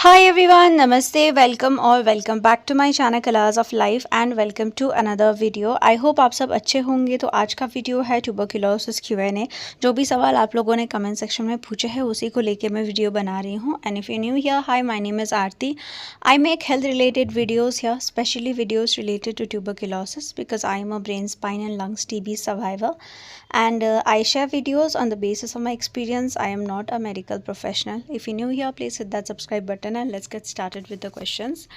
Hi everyone, Namaste, welcome और welcome back to my channel Colors of Life and welcome to another video. I hope आप सब अच्छे होंगे। तो आज का वीडियो है ट्यूबरक्यूलोसिस Q&A। जो भी सवाल आप लोगों ने कमेंट सेक्शन में पूछे हैं उसी को लेके मैं वीडियो बना रही हूँ। And if you new here, hi, my name is Aarti. I make health related videos here, especially videos related to tuberculosis because I am a brain, spine and lungs TB survivor. And I share videos on the basis of my experience. I am not a medical professional. If you're new here, please hit that subscribe button and let's get started with the questions.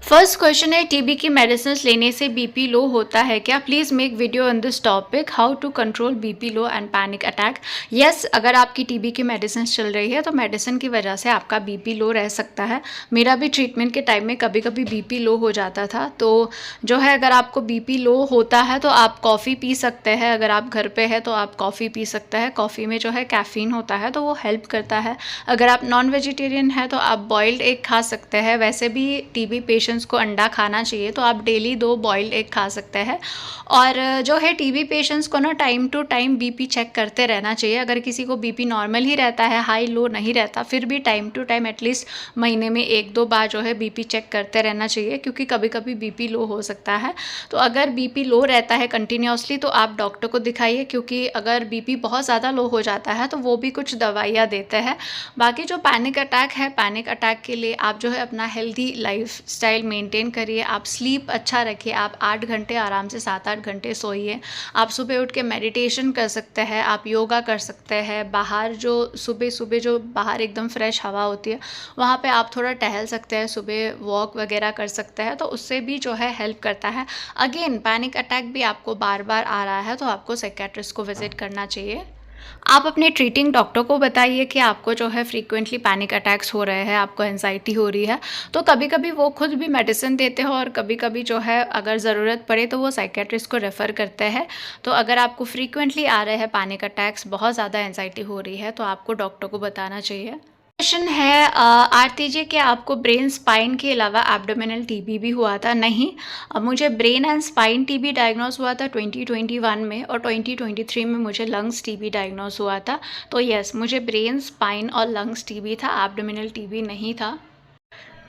First question है, TB की medicine लेने से BP low होता है क्या? Please make video on this topic, how to control BP low and panic attack. Yes, अगर आपकी TB की मेडिसिन चल रही है तो मेडिसिन की वजह से आपका बीपी लो रह सकता है। मेरा भी ट्रीटमेंट के टाइम में कभी कभी बीपी लो हो जाता था। तो जो है, अगर आपको बीपी लो होता है तो आप कॉफ़ी पी सकते हैं। अगर आप घर पे है तो आप कॉफ़ी पी सकते हैं। कॉफ़ी में जो है कैफ़ीन होता है तो वो हेल्प करता है। अगर आप नॉन वेजिटेरियन है तो आप बॉइल्ड एग खा सकते हैं। वैसे भी टीबी पेशेंट्स को अंडा खाना चाहिए, तो आप डेली 2 बॉइल्ड एग खा सकते हैं। और जो है, टीबी पेशेंट्स को ना time to time BP check करते रहना चाहिए। अगर किसी को बीपी नॉर्मल ही रहता है, हाई लो नहीं रहता, फिर भी टाइम टू टाइम एटलीस्ट महीने में 1-2 बार जो है बीपी चेक करते रहना चाहिए, क्योंकि कभी कभी बीपी लो हो सकता है। तो अगर बीपी लो रहता है कंटिन्यूसली तो आप डॉक्टर को दिखाइए, क्योंकि अगर बीपी बहुत ज़्यादा लो हो जाता है तो वो भी कुछ दवाइयाँ देते हैं। बाकी जो पैनिक अटैक है, पैनिक अटैक के लिए आप जो है अपना हेल्दी लाइफ स्टाइल मेंटेन करिए। आप स्लीप अच्छा रखिए। आप 8 घंटे आराम से 7-8 घंटे सोइए। आप सुबह उठ के मेडिटेशन कर सकते हैं, आप योगा कर सकते हैं। बाहर जो सुबह सुबह जो बाहर एकदम फ्रेश हवा होती है वहाँ पे आप थोड़ा टहल सकते हैं, सुबह वॉक वगैरह कर सकते हैं, तो उससे भी जो है हेल्प करता है। अगेन, पैनिक अटैक भी आपको बार बार आ रहा है तो आपको साइकेट्रिस्ट को विजिट करना चाहिए। आप अपने ट्रीटिंग डॉक्टर को बताइए कि आपको जो है फ्रीक्वेंटली पैनिक अटैक्स हो रहे हैं, आपको एंजाइटी हो रही है। तो कभी कभी वो खुद भी मेडिसिन देते हैं और कभी कभी जो है अगर ज़रूरत पड़े तो वो साइकेट्रिस्ट को रेफ़र करते हैं। तो अगर आपको फ्रीक्वेंटली आ रहे हैं पैनिक अटैक्स, बहुत ज़्यादा एंजाइटी हो रही है, तो आपको डॉक्टर को बताना चाहिए। क्वेश्चन है, आरती जी, क्या आपको ब्रेन स्पाइन के अलावा एब्डोमिनल टीबी भी हुआ था? नहीं, मुझे brain and spine TB diagnose हुआ था 2021 में, और 2023 में मुझे लंग्स टीबी डायग्नोस हुआ था। तो यस, मुझे ब्रेन, स्पाइन और लंग्स टीबी था, एब्डोमिनल टीबी नहीं था।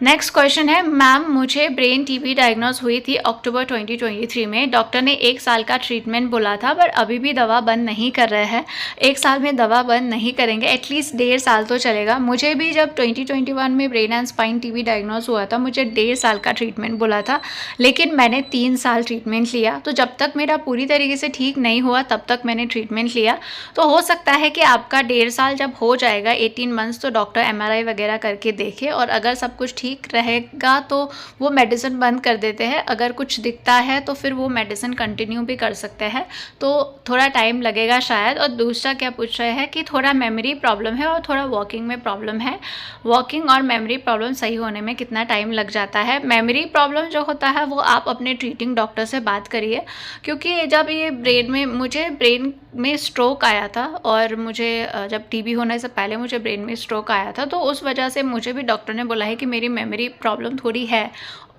नेक्स्ट क्वेश्चन है, मैम मुझे ब्रेन टीबी डायग्नोस हुई थी अक्टूबर 2023 में। डॉक्टर ने 1 साल का ट्रीटमेंट बोला था, पर अभी भी दवा बंद नहीं कर रहे हैं। 1 साल में दवा बंद नहीं करेंगे, एटलीस्ट 1.5 साल तो चलेगा। मुझे भी जब 2021 में brain and spine TB diagnose हुआ था, मुझे 1.5 साल का ट्रीटमेंट बोला था, लेकिन मैंने 3 साल ट्रीटमेंट लिया। तो जब तक मेरा पूरी तरीके से ठीक नहीं हुआ तब तक मैंने ट्रीटमेंट लिया। तो हो सकता है कि आपका 1.5 साल जब हो जाएगा, 18 मंथ्स, तो डॉक्टर MRI वगैरह करके देखे, और अगर सब कुछ ठीक रहेगा तो वो मेडिसिन बंद कर देते हैं। अगर कुछ दिखता है तो फिर वो मेडिसिन कंटिन्यू भी कर सकते हैं। तो थोड़ा टाइम लगेगा शायद। और दूसरा क्या पूछ रहे हैं कि थोड़ा मेमोरी प्रॉब्लम है और थोड़ा वॉकिंग में प्रॉब्लम है। वॉकिंग और मेमोरी प्रॉब्लम सही होने में कितना टाइम लग जाता है? मेमोरी प्रॉब्लम जो होता है वो आप अपने ट्रीटिंग डॉक्टर से बात करिए, क्योंकि जब ये मुझे ब्रेन में स्ट्रोक आया था, और मुझे जब टीबी होने से पहले मुझे ब्रेन में स्ट्रोक आया था, तो उस वजह से मुझे भी डॉक्टर ने बोला है कि मेरी मेमोरी प्रॉब्लम थोड़ी है।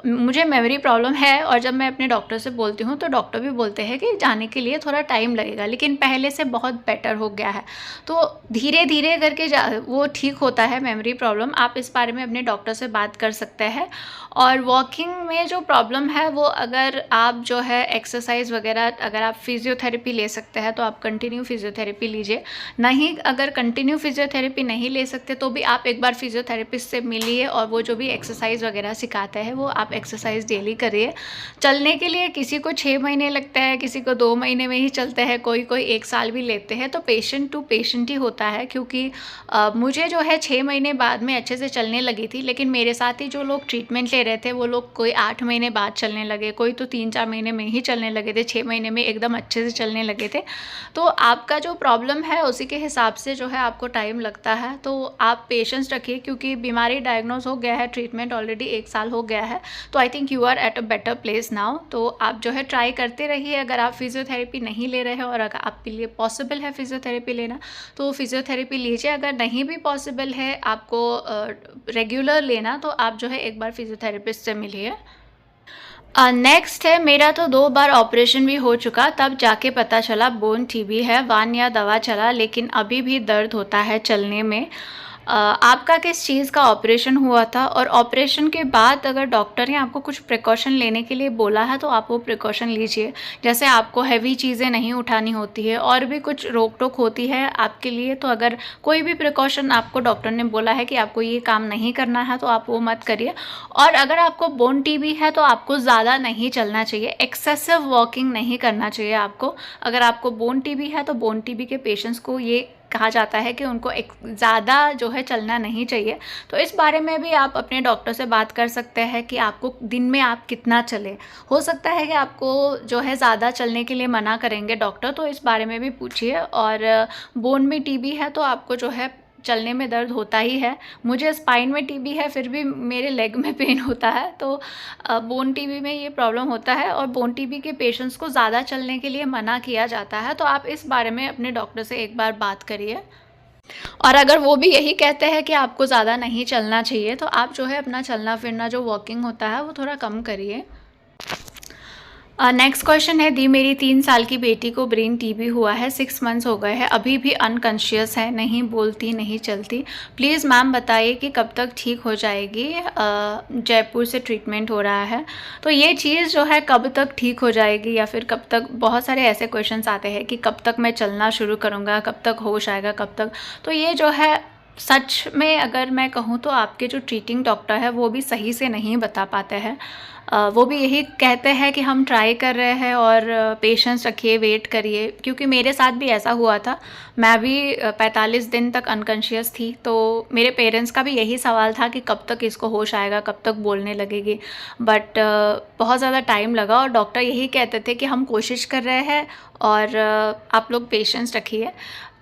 मुझे मेमोरी प्रॉब्लम है, और जब मैं अपने डॉक्टर से बोलती हूँ तो डॉक्टर भी बोलते हैं कि जाने के लिए थोड़ा टाइम लगेगा, लेकिन पहले से बहुत बेटर हो गया है। तो धीरे धीरे करके वो ठीक होता है मेमोरी प्रॉब्लम। आप इस बारे में अपने डॉक्टर से बात कर सकते हैं। और वॉकिंग में जो प्रॉब्लम है वो, अगर आप जो है एक्सरसाइज वगैरह, अगर आप फिजियोथेरेपी ले सकते हैं तो आप कंटिन्यू फिजियोथेरेपी लीजिए। नहीं, अगर कंटिन्यू फिजियोथेरेपी नहीं ले सकते तो भी आप एक बार फिजियोथेरेपिस्ट से मिलिए, और वो जो भी एक्सरसाइज वगैरह सिखाते हैं वो आप एक्सरसाइज डेली करिए। चलने के लिए किसी को 6 महीने लगते हैं, किसी को 2 महीने में ही चलते हैं, कोई 1 साल भी लेते हैं। तो पेशेंट टू पेशेंट ही होता है, क्योंकि मुझे जो है 6 महीने बाद में अच्छे से चलने लगी थी, लेकिन मेरे साथ ही जो लोग ट्रीटमेंट ले रहे थे वो लोग कोई 8 महीने बाद चलने लगे, कोई तो 3-4 महीने में ही चलने लगे थे, 6 महीने में एकदम अच्छे से चलने लगे थे। तो आपका जो प्रॉब्लम है उसी के हिसाब से जो है आपको टाइम लगता है। तो आप पेशेंस रखिए, क्योंकि बीमारी डायग्नोस हो गया है, ट्रीटमेंट ऑलरेडी 1 साल हो गया है, तो I think you are at a better place now. तो आप जो है ट्राई करते रहिए। अगर आप फिजियोथेरेपी नहीं ले रहे हैं और अगर आपके लिए पॉसिबल है फिजियोथेरेपी लेना तो फिजियोथेरेपी लीजिए। अगर नहीं भी पॉसिबल है आपको रेगुलर लेना, तो आप जो है एक बार फिजियोथेरेपिस्ट से मिलिए। नेक्स्ट है, मेरा तो 2 बार ऑपरेशन भी हो चुका, तब जाके पता चला बोन टीबी है। 1 ईयर दवा चला, लेकिन अभी भी दर्द होता है चलने में। आपका किस चीज़ का ऑपरेशन हुआ था, और ऑपरेशन के बाद अगर डॉक्टर ने आपको कुछ प्रिकॉशन लेने के लिए बोला है तो आप वो प्रिकॉशन लीजिए। जैसे आपको हैवी चीज़ें नहीं उठानी होती है और भी कुछ रोक टोक होती है आपके लिए, तो अगर कोई भी प्रिकॉशन आपको डॉक्टर ने बोला है कि आपको ये काम नहीं करना है तो आप वो मत करिए। और अगर आपको बोन टीबी है तो आपको ज़्यादा नहीं चलना चाहिए, एक्सेसिव वॉकिंग नहीं करना चाहिए आपको। अगर आपको बोन टीबी है तो बोन टीबी के पेशेंट्स को ये कहा जाता है कि उनको एक ज़्यादा जो है चलना नहीं चाहिए। तो इस बारे में भी आप अपने डॉक्टर से बात कर सकते हैं कि आपको दिन में आप कितना चलें। हो सकता है कि आपको जो है ज़्यादा चलने के लिए मना करेंगे डॉक्टर, तो इस बारे में भी पूछिए। और बोन में टीबी है तो आपको जो है चलने में दर्द होता ही है। मुझे स्पाइन में टीबी है फिर भी मेरे लेग में पेन होता है, तो बोन टीबी में ये प्रॉब्लम होता है और बोन टीबी के पेशेंट्स को ज़्यादा चलने के लिए मना किया जाता है। तो आप इस बारे में अपने डॉक्टर से एक बार बात करिए। और अगर वो भी यही कहते हैं कि आपको ज़्यादा नहीं चलना चाहिए तो आप जो है अपना चलना फिरना जो वॉकिंग होता है वो थोड़ा कम करिए। नेक्स्ट क्वेश्चन है, दी मेरी 3 साल की बेटी को ब्रेन टीबी हुआ है, 6 मंथ्स हो गए हैं, अभी भी अनकॉन्शियस है, नहीं बोलती नहीं चलती। प्लीज़ मैम बताइए कि कब तक ठीक हो जाएगी। जयपुर से ट्रीटमेंट हो रहा है। तो ये चीज़ जो है कब तक ठीक हो जाएगी या फिर कब तक, बहुत सारे ऐसे क्वेश्चंस आते हैं कि कब तक मैं चलना शुरू करूँगा, कब तक होश आएगा, कब तक। तो ये जो है सच में अगर मैं कहूँ तो आपके जो ट्रीटिंग डॉक्टर है वो भी सही से नहीं बता पाते हैं। वो भी यही कहते हैं कि हम ट्राई कर रहे हैं और पेशेंस रखिए, वेट करिए। क्योंकि मेरे साथ भी ऐसा हुआ था, मैं भी 45 दिन तक अनकॉन्शियस थी। तो मेरे पेरेंट्स का भी यही सवाल था कि कब तक इसको होश आएगा, कब तक बोलने लगेगी। बट बहुत ज़्यादा टाइम लगा और डॉक्टर यही कहते थे कि हम कोशिश कर रहे हैं और आप लोग पेशेंस रखिए।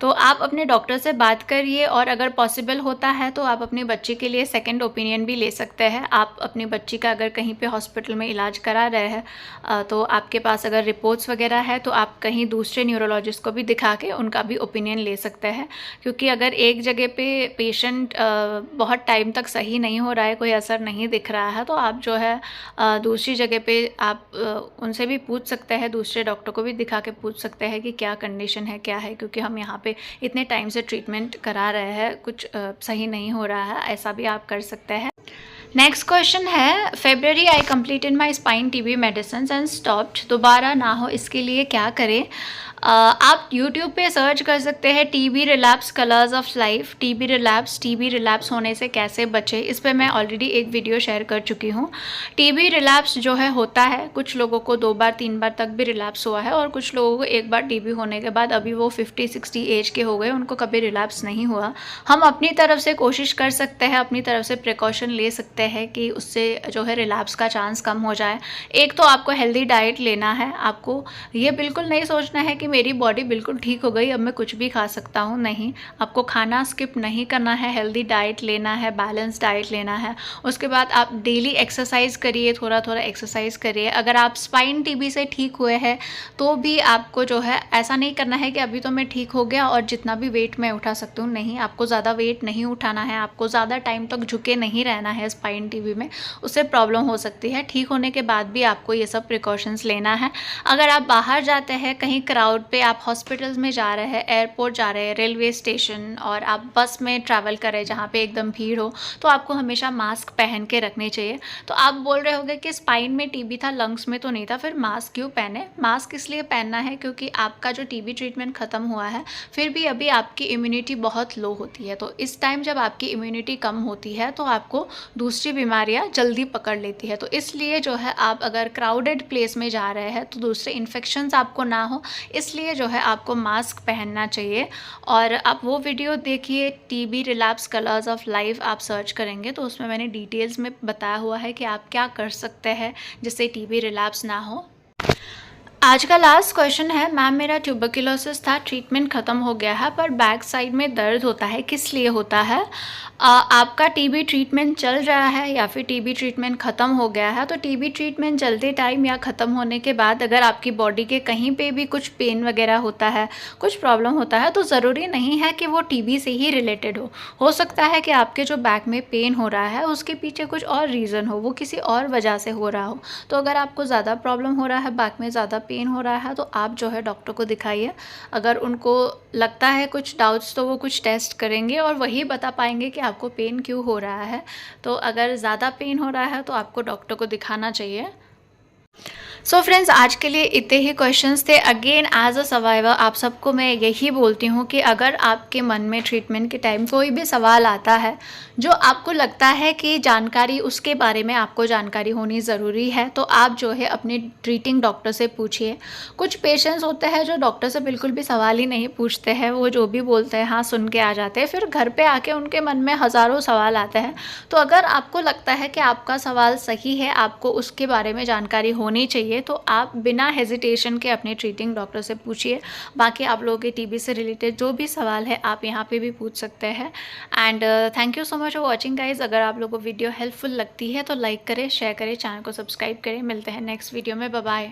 तो आप अपने डॉक्टर से बात करिए और अगर पॉसिबल होता है तो आप अपनी बच्ची के लिए सेकंड ओपिनियन भी ले सकते हैं। आप अपनी बच्ची का अगर कहीं पे हॉस्पिटल में इलाज करा रहे हैं तो आपके पास अगर रिपोर्ट्स वगैरह है तो आप कहीं दूसरे न्यूरोलॉजिस्ट को भी दिखा के उनका भी ओपिनियन ले सकते हैं। क्योंकि अगर एक जगह पे पेशेंट बहुत टाइम तक सही नहीं हो रहा है, कोई असर नहीं दिख रहा है, तो आप जो है दूसरी जगह पे आप उनसे भी पूछ सकते हैं, दूसरे डॉक्टर को भी दिखा के पूछ सकते हैं कि क्या कंडीशन है, क्या है। क्योंकि हम यहाँ पे इतने टाइम से ट्रीटमेंट करा रहे हैं, कुछ सही नहीं हो रहा है, ऐसा भी आप कर सकते हैं। नेक्स्ट क्वेश्चन है, February I completed my spine TB medicine and stopped, दोबारा ना हो इसके लिए क्या करें। आप YouTube पे सर्च कर सकते हैं TB relapse colours of life, TB relapse होने से कैसे बचे। इस पर मैं ऑलरेडी एक वीडियो शेयर कर चुकी हूँ। टीबी रिलैप्स जो है होता है, कुछ लोगों को 2 बार 3 बार तक भी रिलैप्स हुआ है और कुछ लोगों को एक बार टीबी होने के बाद अभी वो 50-60 एज के हो गए, उनको कभी रिलैप्स नहीं हुआ। हम अपनी तरफ से कोशिश कर सकते हैं, अपनी तरफ से प्रिकॉशन ले सकते हैं कि उससे जो है रिलैप्स का चांस कम हो जाए। एक तो आपको हेल्दी डाइट लेना है। आपको ये बिल्कुल नहीं सोचना है कि मेरी बॉडी बिल्कुल ठीक हो गई, अब मैं कुछ भी खा सकता हूँ। नहीं, आपको खाना स्किप नहीं करना है, हेल्दी डाइट लेना है, बैलेंस डाइट लेना है। उसके बाद आप डेली एक्सरसाइज करिए, थोड़ा थोड़ा एक्सरसाइज करिए। अगर आप स्पाइन टीबी से ठीक हुए हैं तो भी आपको जो है ऐसा नहीं करना है कि अभी तो मैं ठीक हो गया और जितना भी वेट मैं उठा सकती हूँ। नहीं, आपको ज़्यादा वेट नहीं उठाना है, आपको ज़्यादा टाइम तक झुके नहीं रहना है स्पाइन टीबी में, उससे प्रॉब्लम हो सकती है। ठीक होने के बाद भी आपको ये सब प्रिकॉशंस लेना है। अगर आप बाहर जाते हैं, कहीं क्राउड पे, आप हॉस्पिटल्स में जा रहे हैं, एयरपोर्ट जा रहे हैं, रेलवे स्टेशन, और आप बस में ट्रैवल करें जहाँ पे एकदम भीड़ हो, तो आपको हमेशा मास्क पहन के रखने चाहिए। तो आप बोल रहे होंगे कि स्पाइन में टीबी था, लंग्स में तो नहीं था, फिर मास्क क्यों पहने। मास्क इसलिए पहनना है क्योंकि आपका जो टीबी ट्रीटमेंट ख़त्म हुआ है, फिर भी अभी आपकी इम्यूनिटी बहुत लो होती है। तो इस टाइम जब आपकी इम्यूनिटी कम होती है तो आपको दूसरी बीमारियाँ जल्दी पकड़ लेती है। तो इसलिए जो है आप अगर क्राउडेड प्लेस में जा रहे हैं तो दूसरे इन्फेक्शंस आपको ना हो, इसलिए जो है आपको मास्क पहनना चाहिए। और आप वो वीडियो देखिए, TB relapse colours of life आप सर्च करेंगे तो उसमें मैंने डिटेल्स में बताया हुआ है कि आप क्या कर सकते हैं जिससे टीबी रिलैप्स ना हो। आज का लास्ट क्वेश्चन है, मैम मेरा ट्यूबरक्लोसिस था, ट्रीटमेंट ख़त्म हो गया है पर बैक साइड में दर्द होता है, किस लिए होता है। आपका टीबी ट्रीटमेंट चल रहा है या फिर टीबी ट्रीटमेंट ख़त्म हो गया है। तो टीबी ट्रीटमेंट चलते टाइम या ख़त्म होने के बाद अगर आपकी बॉडी के कहीं पे भी कुछ पेन वगैरह होता है, कुछ प्रॉब्लम होता है, तो ज़रूरी नहीं है कि वो टीबी से ही रिलेटेड हो सकता है कि आपके जो बैक में पेन हो रहा है उसके पीछे कुछ और रीज़न हो, वो किसी और वजह से हो रहा हो। तो अगर आपको ज़्यादा प्रॉब्लम हो रहा है, बैक में ज़्यादा पेन हो रहा है तो आप जो है डॉक्टर को दिखाइए। अगर उनको लगता है कुछ डाउट्स तो वो कुछ टेस्ट करेंगे और वही बता पाएंगे कि आपको पेन क्यों हो रहा है। तो अगर ज़्यादा पेन हो रहा है तो आपको डॉक्टर को दिखाना चाहिए। सो फ्रेंड्स, आज के लिए इतने ही क्वेश्चंस थे। अगेन एज अ सर्वाइवर आप सबको मैं यही बोलती हूँ कि अगर आपके मन में ट्रीटमेंट के टाइम कोई भी सवाल आता है जो आपको लगता है कि जानकारी उसके बारे में आपको जानकारी होनी ज़रूरी है, तो आप जो है अपने ट्रीटिंग डॉक्टर से पूछिए। कुछ पेशेंट्स होते हैं जो डॉक्टर से बिल्कुल भी सवाल ही नहीं पूछते हैं, वो जो भी बोलते हैं हाँ सुन के आ जाते हैं, फिर घर पे आके उनके मन में हज़ारों सवाल आते हैं। तो अगर आपको लगता है कि आपका सवाल सही है, आपको उसके बारे में जानकारी होनी चाहिए, तो आप बिना हेजिटेशन के अपने ट्रीटिंग डॉक्टर से पूछिए। बाकी आप लोगों के टीबी से रिलेटेड जो भी सवाल है आप यहाँ पे भी पूछ सकते हैं। And thank you so much for watching guys. अगर आप लोगों को वीडियो हेल्पफुल लगती है तो लाइक करें, शेयर करें, चैनल को सब्सक्राइब करें। मिलते हैं नेक्स्ट वीडियो में। Bye bye.